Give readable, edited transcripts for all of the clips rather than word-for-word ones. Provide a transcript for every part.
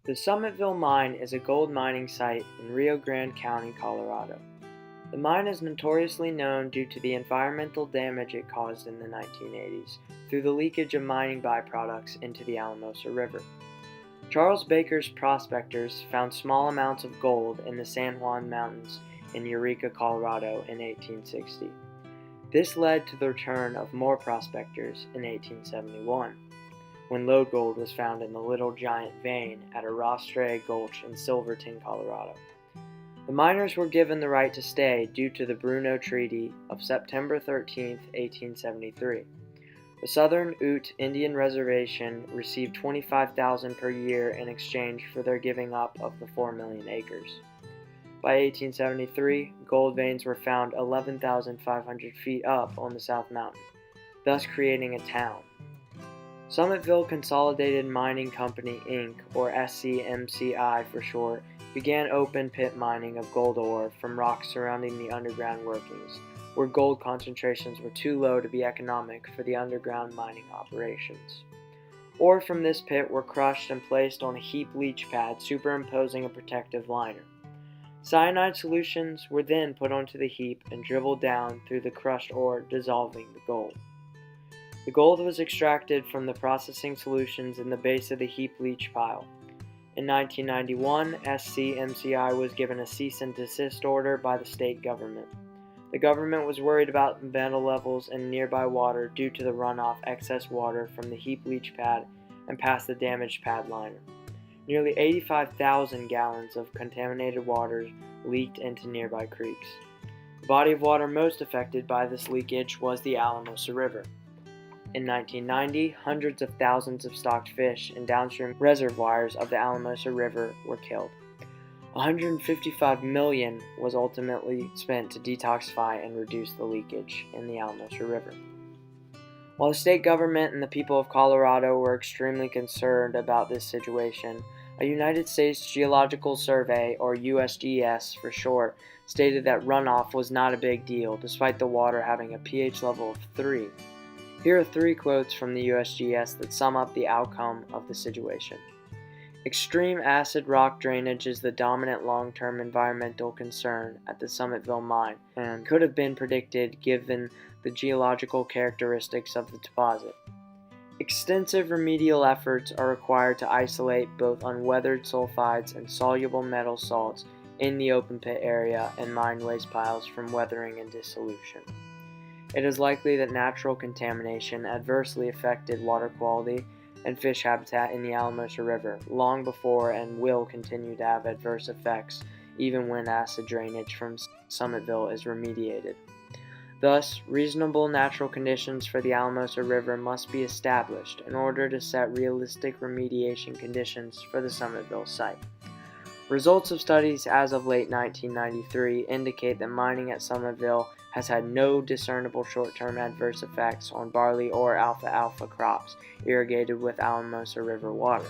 The Summitville Mine is a gold mining site in Rio Grande County, Colorado. The mine is notoriously known due to the environmental damage it caused in the 1980s through the leakage of mining byproducts into the Alamosa River. Charles Baker's prospectors found small amounts of gold in the San Juan Mountains in Eureka, Colorado in 1860. This led to the return of more prospectors in 1871, when lode gold was found in the Little Giant vein at a Rostre Gulch in Silverton, Colorado. The miners were given the right to stay due to the Bruneau Treaty of September 13, 1873. The Southern Ute Indian Reservation received $25,000 per year in exchange for their giving up of the 4 million acres. By 1873, gold veins were found 11,500 feet up on the South Mountain, thus creating a town. Summitville Consolidated Mining Company, Inc., or SCMCI for short, began open pit mining of gold ore from rocks surrounding the underground workings, where gold concentrations were too low to be economic for the underground mining operations. Ore from this pit were crushed and placed on a heap leach pad superimposing a protective liner. Cyanide solutions were then put onto the heap and dribbled down through the crushed ore, dissolving the gold. The gold was extracted from the processing solutions in the base of the heap leach pile. In 1991, SCMCI was given a cease and desist order by the state government. The government was worried about the metal levels in nearby water due to the runoff excess water from the heap leach pad and past the damaged pad liner. Nearly 85,000 gallons of contaminated water leaked into nearby creeks. The body of water most affected by this leakage was the Alamosa River. In 1990, hundreds of thousands of stocked fish in downstream reservoirs of the Alamosa River were killed. $155 million was ultimately spent to detoxify and reduce the leakage in the Alamosa River. While the state government and the people of Colorado were extremely concerned about this situation, a United States Geological Survey, or USGS for short, stated that runoff was not a big deal despite the water having a pH level of 3. Here are 3 quotes from the USGS that sum up the outcome of the situation. Extreme acid rock drainage is the dominant long-term environmental concern at the Summitville mine and could have been predicted given the geological characteristics of the deposit. Extensive remedial efforts are required to isolate both unweathered sulfides and soluble metal salts in the open pit area and mine waste piles from weathering and dissolution. It is likely that natural contamination adversely affected water quality and fish habitat in the Alamosa River long before and will continue to have adverse effects even when acid drainage from Summitville is remediated. Thus, reasonable natural conditions for the Alamosa River must be established in order to set realistic remediation conditions for the Summitville site. Results of studies as of late 1993 indicate that mining at Summitville has had no discernible short-term adverse effects on barley or alfalfa crops irrigated with Alamosa River water.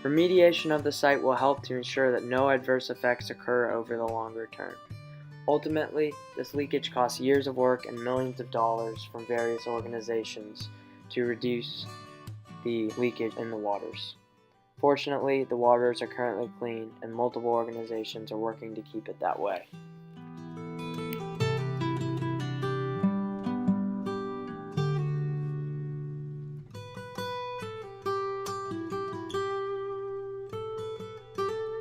Remediation of the site will help to ensure that no adverse effects occur over the longer term. Ultimately, this leakage costs years of work and millions of dollars from various organizations to reduce the leakage in the waters. Fortunately, the waters are currently clean and multiple organizations are working to keep it that way.